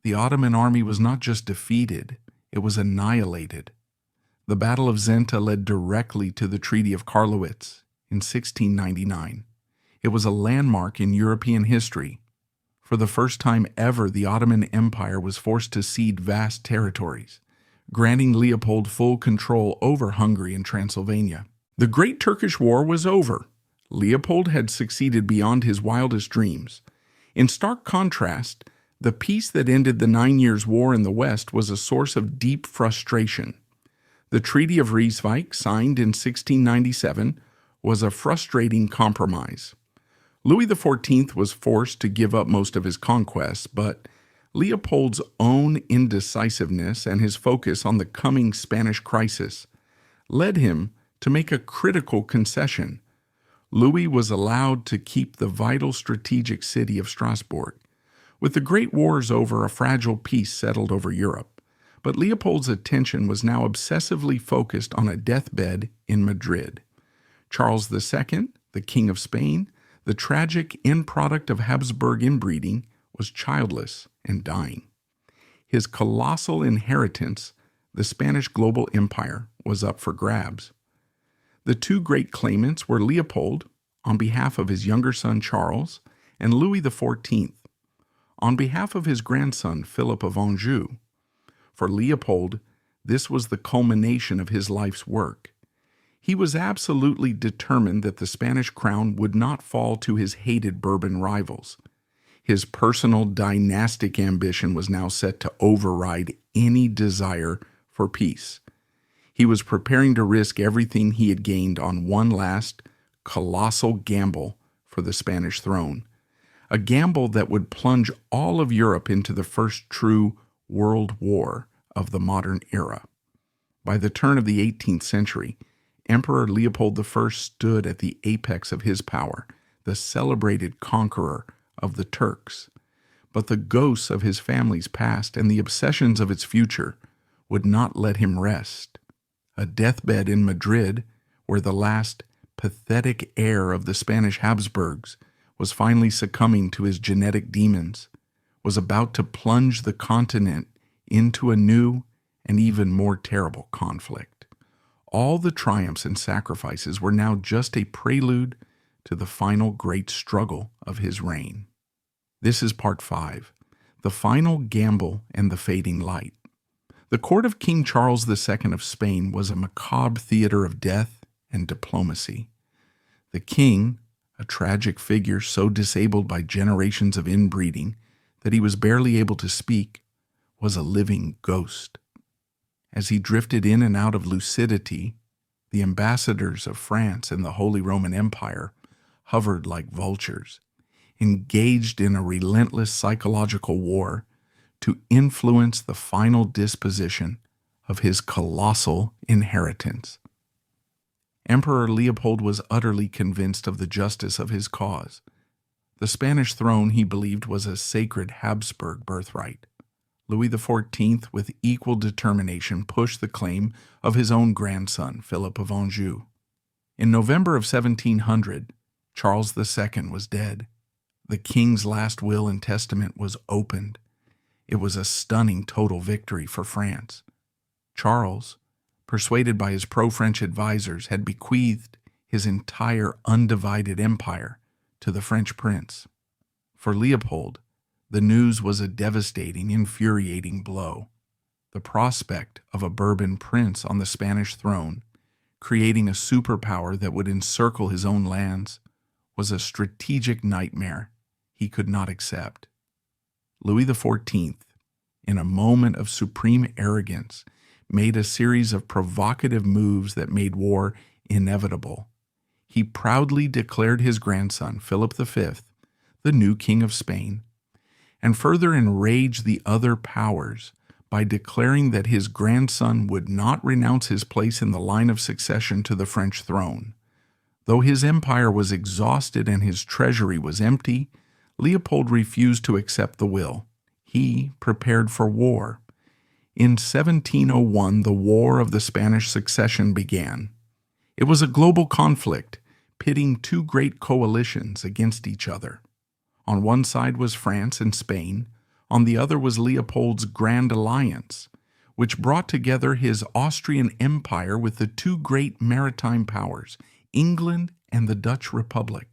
The Ottoman army was not just defeated, it was annihilated. The Battle of Zenta led directly to the Treaty of Karlowitz in 1699. It was a landmark in European history. For the first time ever, the Ottoman Empire was forced to cede vast territories, granting Leopold full control over Hungary and Transylvania. The Great Turkish War was over. Leopold had succeeded beyond his wildest dreams. In stark contrast, the peace that ended the 9 Years' War in the West was a source of deep frustration. The Treaty of Rysvik, signed in 1697, was a frustrating compromise. Louis XIV was forced to give up most of his conquests, but Leopold's own indecisiveness and his focus on the coming Spanish crisis led him to make a critical concession. Louis was allowed to keep the vital strategic city of Strasbourg. With the Great Wars over, a fragile peace settled over Europe. But Leopold's attention was now obsessively focused on a deathbed in Madrid. Charles II, the King of Spain, the tragic end product of Habsburg inbreeding, was childless and dying. His colossal inheritance, the Spanish global empire, was up for grabs. The two great claimants were Leopold, on behalf of his younger son Charles, and Louis XIV, on behalf of his grandson Philip of Anjou. For Leopold, this was the culmination of his life's work. He was absolutely determined that the Spanish crown would not fall to his hated Bourbon rivals. His personal dynastic ambition was now set to override any desire for peace. He was preparing to risk everything he had gained on one last, colossal gamble for the Spanish throne, a gamble that would plunge all of Europe into the first true world war of the modern era. By the turn of the 18th century, Emperor Leopold I stood at the apex of his power, the celebrated conqueror of the Turks. But the ghosts of his family's past and the obsessions of its future would not let him rest. A deathbed in Madrid, where the last pathetic heir of the Spanish Habsburgs was finally succumbing to his genetic demons, was about to plunge the continent into a new and even more terrible conflict. All the triumphs and sacrifices were now just a prelude to the final great struggle of his reign. This is part 5, the final gamble and the fading light. The court of King Charles II of Spain was a macabre theater of death and diplomacy. The king, a tragic figure so disabled by generations of inbreeding that he was barely able to speak, was a living ghost. As he drifted in and out of lucidity, the ambassadors of France and the Holy Roman Empire hovered like vultures, engaged in a relentless psychological war to influence the final disposition of his colossal inheritance. Emperor Leopold was utterly convinced of the justice of his cause. The Spanish throne, he believed, was a sacred Habsburg birthright. Louis XIV, with equal determination, pushed the claim of his own grandson, Philip of Anjou. In November of 1700, Charles II was dead. The king's last will and testament was opened. It was a stunning total victory for France. Charles, persuaded by his pro-French advisors, had bequeathed his entire undivided empire to the French prince. For Leopold, the news was a devastating, infuriating blow. The prospect of a Bourbon prince on the Spanish throne, creating a superpower that would encircle his own lands, was a strategic nightmare he could not accept. Louis XIV, in a moment of supreme arrogance, made a series of provocative moves that made war inevitable. He proudly declared his grandson, Philip V, the new king of Spain, and further enraged the other powers by declaring that his grandson would not renounce his place in the line of succession to the French throne. Though his empire was exhausted and his treasury was empty, Leopold refused to accept the will. He prepared for war. In 1701, the War of the Spanish Succession began. It was a global conflict, pitting two great coalitions against each other. On one side was France and Spain, on the other was Leopold's Grand Alliance, which brought together his Austrian Empire with the two great maritime powers, England and the Dutch Republic.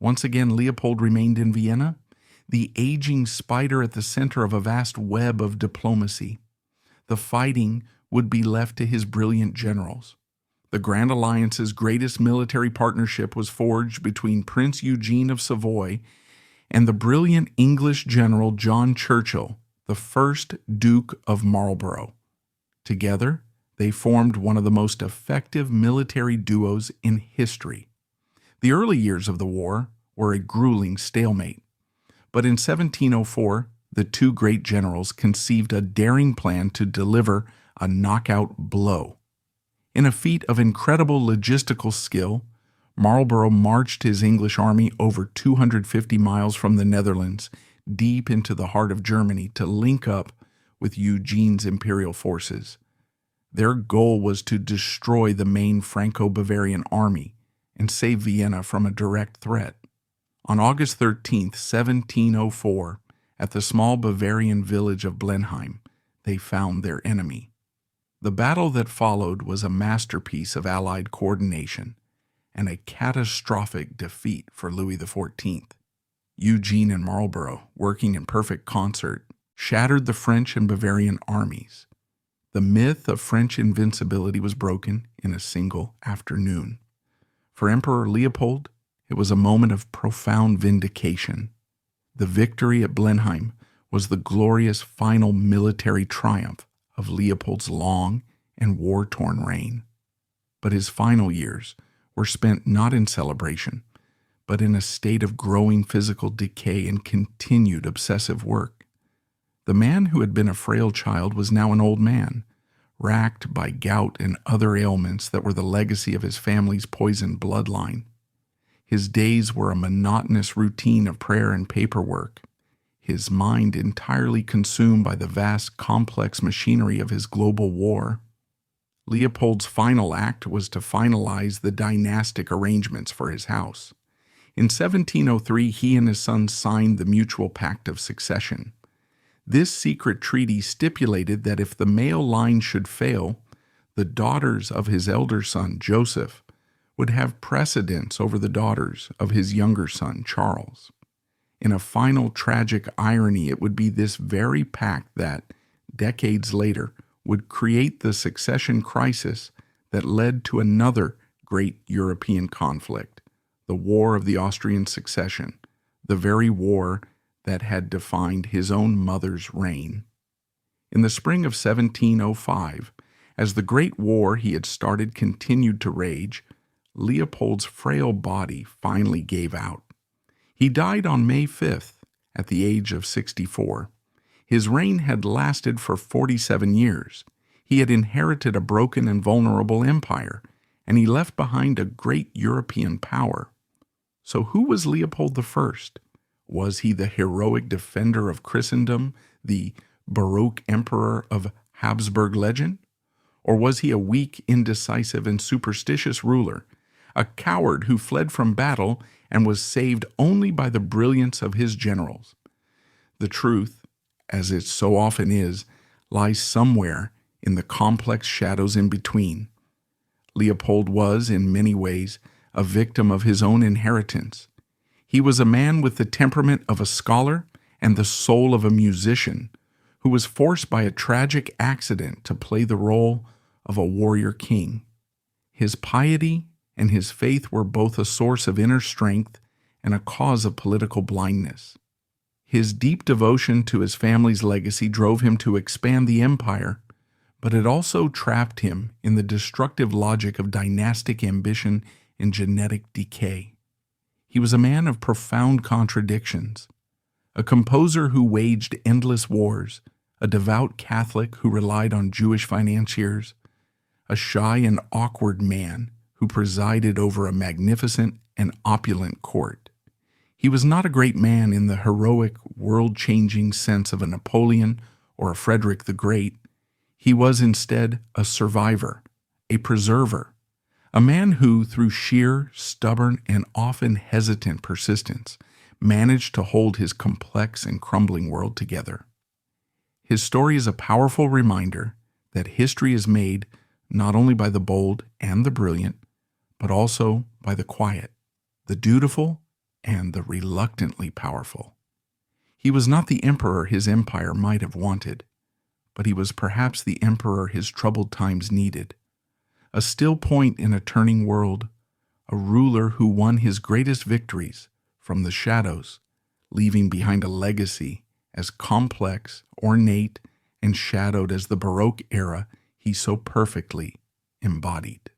Once again, Leopold remained in Vienna, the aging spider at the center of a vast web of diplomacy. The fighting would be left to his brilliant generals. The Grand Alliance's greatest military partnership was forged between Prince Eugene of Savoy and the brilliant English general John Churchill, the first Duke of Marlborough. Together, they formed one of the most effective military duos in history. The early years of the war were a grueling stalemate, but in 1704, the two great generals conceived a daring plan to deliver a knockout blow. In a feat of incredible logistical skill, Marlborough marched his English army over 250 miles from the Netherlands, deep into the heart of Germany, to link up with Eugene's imperial forces. Their goal was to destroy the main Franco-Bavarian army and save Vienna from a direct threat. On August 13, 1704, at the small Bavarian village of Blenheim, they found their enemy. The battle that followed was a masterpiece of Allied coordination and a catastrophic defeat for Louis XIV. Eugene and Marlborough, working in perfect concert, shattered the French and Bavarian armies. The myth of French invincibility was broken in a single afternoon. For Emperor Leopold, it was a moment of profound vindication. The victory at Blenheim was the glorious final military triumph of Leopold's long and war-torn reign. But his final years were spent not in celebration, but in a state of growing physical decay and continued obsessive work. The man who had been a frail child was now an old man, racked by gout and other ailments that were the legacy of his family's poisoned bloodline. His days were a monotonous routine of prayer and paperwork, his mind entirely consumed by the vast, complex machinery of his global war. Leopold's final act was to finalize the dynastic arrangements for his house. In 1703, he and his son signed the Mutual Pact of Succession. This secret treaty stipulated that if the male line should fail, the daughters of his elder son, Joseph, would have precedence over the daughters of his younger son, Charles. In a final tragic irony, it would be this very pact that, decades later, would create the succession crisis that led to another great European conflict, the War of the Austrian Succession, the very war that had defined his own mother's reign. In the spring of 1705, as the great war he had started continued to rage, Leopold's frail body finally gave out. He died on May 5th, at the age of 64. His reign had lasted for 47 years. He had inherited a broken and vulnerable empire, and he left behind a great European power. So who was Leopold I? Was he the heroic defender of Christendom, the Baroque emperor of Habsburg legend? Or was he a weak, indecisive, and superstitious ruler, a coward who fled from battle and was saved only by the brilliance of his generals? The truth, as it so often is, lies somewhere in the complex shadows in between. Leopold was, in many ways, a victim of his own inheritance. He was a man with the temperament of a scholar and the soul of a musician, who was forced by a tragic accident to play the role of a warrior king. His piety and his faith were both a source of inner strength and a cause of political blindness. His deep devotion to his family's legacy drove him to expand the empire, but it also trapped him in the destructive logic of dynastic ambition and genetic decay. He was a man of profound contradictions, a composer who waged endless wars, a devout Catholic who relied on Jewish financiers, a shy and awkward man who presided over a magnificent and opulent court. He was not a great man in the heroic, world-changing sense of a Napoleon or a Frederick the Great. He was instead a survivor, a preserver, a man who, through sheer, stubborn, and often hesitant persistence, managed to hold his complex and crumbling world together. His story is a powerful reminder that history is made not only by the bold and the brilliant, but also by the quiet, the dutiful, and the reluctantly powerful. He was not the emperor his empire might have wanted, but he was perhaps the emperor his troubled times needed. A still point in a turning world, a ruler who won his greatest victories from the shadows, leaving behind a legacy as complex, ornate, and shadowed as the Baroque era he so perfectly embodied.